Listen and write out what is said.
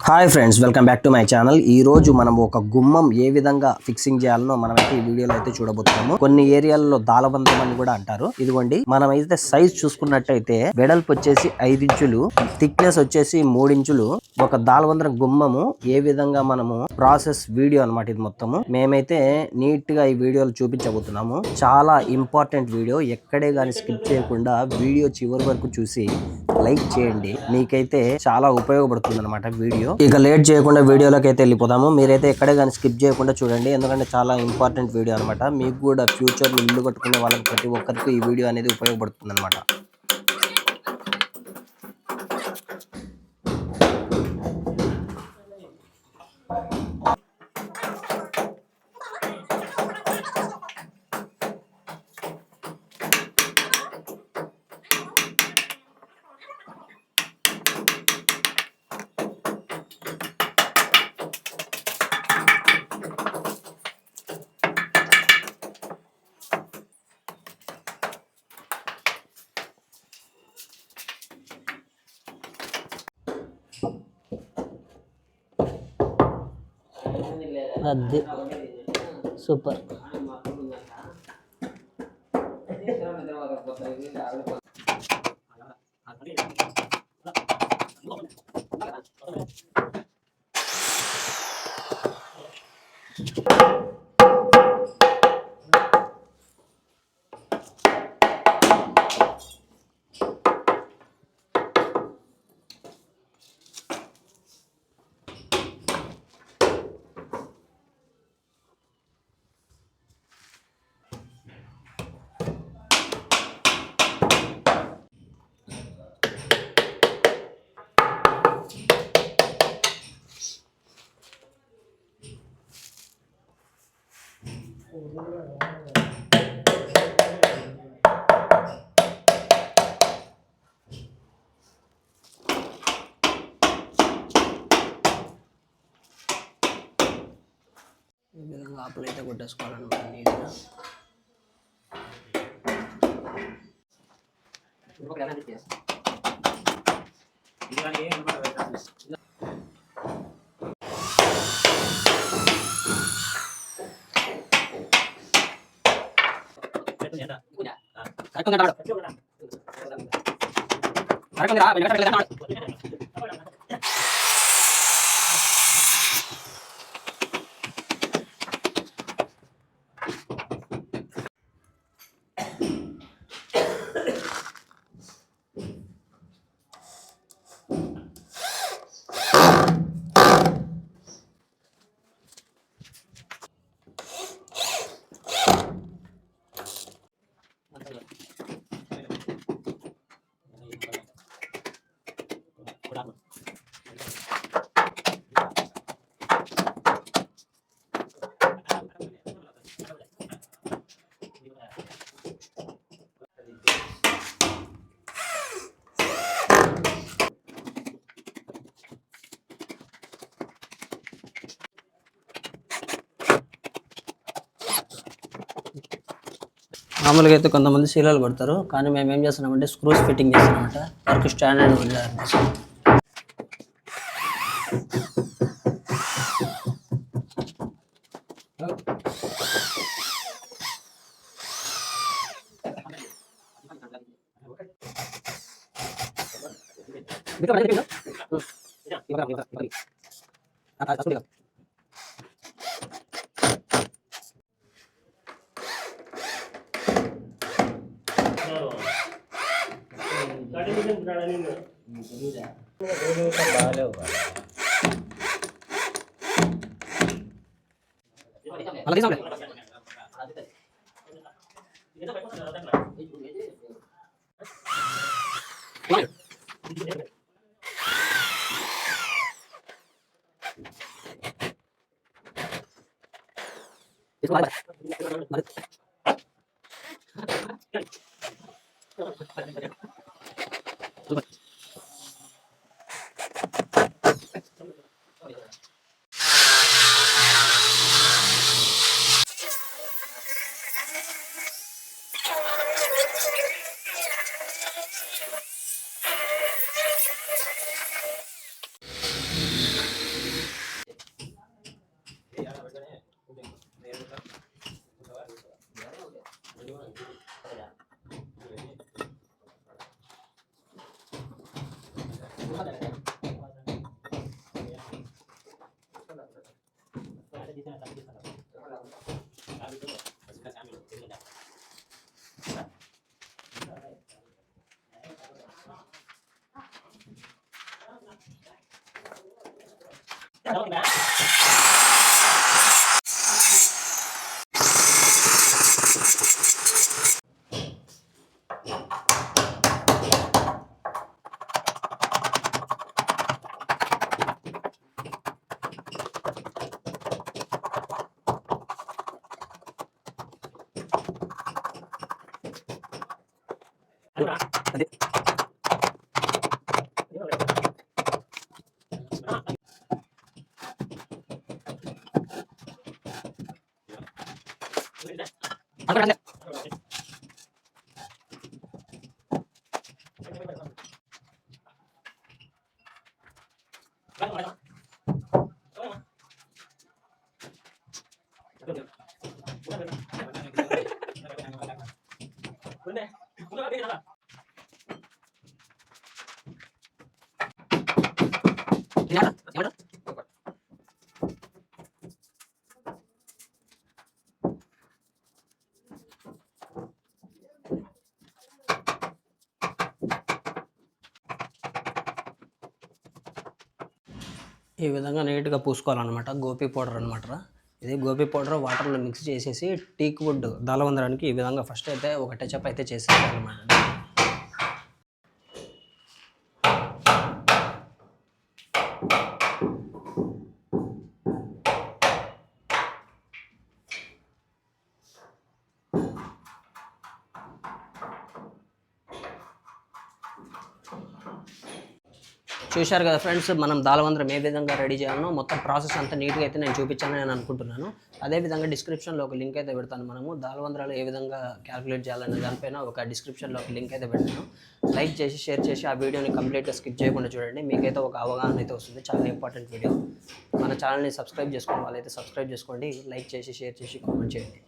Hi friends, welcome back to my channel. ఈ రోజు మనం ఒక గుమ్మం ఏ విధంగా ఫిక్సింగ్ చేయాలనో మనమైతే ఈ వీడియోలో అయితే చూడబోతున్నాము. కొన్ని ఏరియాలలో దాలబంధం అని కూడా అంటారు. ఇదిగోండి, మనమైతే సైజ్ చూసుకున్నట్టయితే వెడల్పు వచ్చేసి 5 ఇంచులు, థిక్నెస్ వచ్చేసి 3 ఇంచులు. ఒక దాలబంధం గుమ్మము ఏ విధంగా మనము ప్రాసెస్ వీడియో అన్నమాట. ఇది మొత్తము మేమైతే నీట్ గా ఈ వీడియోలో చూపించబోతున్నాము. చాలా ఇంపార్టెంట్ వీడియో, ఎక్కడే గాని స్కిప్ చేయకుండా వీడియో చివరి వరకు చూసి లైక్ చేయండి. మీకైతే చాలా ఉపయోగపడుతుంది అన్నమాట వీడియో. ఇక లేట్ చేయకుండా వీడియోలోకి అయితే వెళ్ళిపోదాము. మీరైతే ఎక్కడే కానీ స్కిప్ చేయకుండా చూడండి, ఎందుకంటే చాలా ఇంపార్టెంట్ వీడియో అనమాట. మీకు కూడా ఫ్యూచర్ ఇల్లు కట్టుకునే వాళ్ళకి ప్రతి ఒక్కరికి ఈ వీడియో అనేది ఉపయోగపడుతుంది అనమాట. అది సూపర్. ఈ విధంగా ఆకులు అయితే కొట్టేసుకోవాలన్నమాట నీట్గా. మామూలుగా అయితే కొంతమంది సీరియల్ కొడతారు, కానీ మేము ఏం చేస్తున్నామంటే స్క్రూస్ ఫిట్టింగ్ చేస్తామన్నమాట. వర్క్ స్టాండర్డ్ వదిలేరు. ఈ విధంగా నీట్గా పూసుకోవాలన్నమాట. గోపీ పౌడర్ అనమాట. ఇది గోపీ పౌడర్ వాటర్లో మిక్స్ చేసేసి టీక్ వుడ్ దాలవందరానికి ఈ విధంగా ఫస్ట్ అయితే ఒక టచ్అప్ అయితే చేసేయాలన్నమాట. చూశారు కదా ఫ్రెండ్స్, మనం దాలవందరం ఏ విధంగా రెడీ చేయాలనో మొత్తం ప్రాసెస్ అంతా నీట్గా అయితే నేను చూపించానని నేను అనుకుంటున్నాను. అదేవిధంగా డిస్క్రిప్షన్లో ఒక లింక్ అయితే పెడతాను. మనము దాలవందరాలు ఏ విధంగా క్యాలిక్యులేట్ చేయాలనే దానిపైన ఒక డిస్క్రిప్షన్లో ఒక లింక్ అయితే పెడతాను. లైక్ చేసి షేర్ చేసి ఆ వీడియోని కంప్లీట్గా స్కిప్ చేయకుండా చూడండి. మీకైతే ఒక అవగాహన అయితే వస్తుంది. చాలా ఇంపార్టెంట్ వీడియో. మన ఛానల్ని సబ్స్క్రైబ్ చేసుకోండి. వాళ్ళైతే సబ్స్క్రైబ్ చేసుకోండి. లైక్ చేసి షేర్ చేసి కామెంట్ చేయండి.